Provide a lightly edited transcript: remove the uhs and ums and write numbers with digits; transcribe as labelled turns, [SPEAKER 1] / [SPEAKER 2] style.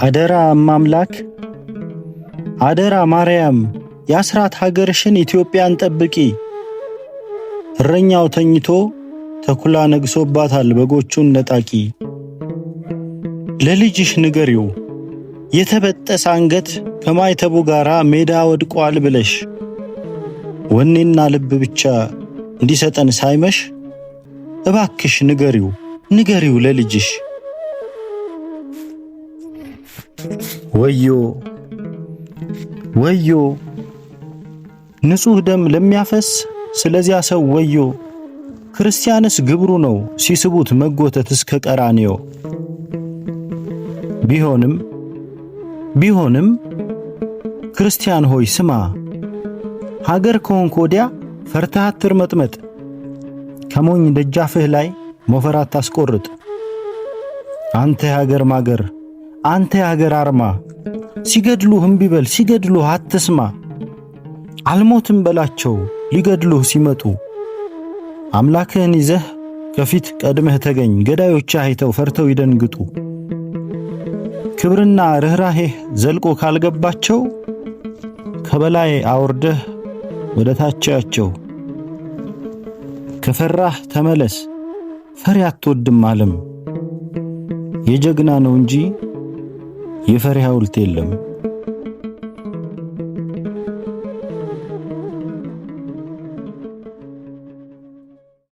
[SPEAKER 1] አደራ ማምላክ አደራ ማርያም ያስራት ሀገርሽን ኢትዮጵያን ጠብቂ። እረኛው ተኝቶ ተኩላ ነግሶባታል በጎቹን ነጣቂ። ለልጅሽ ንገሪው የተበጠሰ አንገት ከማይተቡ ጋራ ሜዳ ወድቋል ብለሽ ወኔና ልብ ብቻ እንዲሰጠን ሳይመሽ እባክሽ ንገሪው ለልጅሽ። ወዮ ንጹህ ደም ለሚያፈስ ስለዚያ ሰው ወዮ። ክርስቲያንስ ግብሩ ነው ሲስቡት መጎተት እስከ ቀራንዮ። ቢሆንም ክርስቲያን ሆይ ስማ፣ ሀገር ከሆንክ ወዲያ ፈርተህ አትርመጥመጥ። ከሞኝ ደጃፍህ ላይ ሞፈር አታስቆርጥ። አንተ የሀገር ማገር፣ አንተ የሀገር አርማ፣ ሲገድሉህ እምቢ በል ሲገድሉህ አትስማ። አልሞትም በላቸው ሊገድሉህ ሲመጡ። አምላክህን ይዘህ ከፊት ቀድመህ ተገኝ፣ ገዳዮችህ አይተው ፈርተው ይደንግጡ። ክብርና ርኅራኄህ ዘልቆ ካልገባቸው ከበላይ አውርደህ ወደ ታቻቸው። ከፈራህ ተመለስ ፈሪ አትወድም ዓለም። የጀግና ነው እንጂ የፈሪ ሐውልት የለም።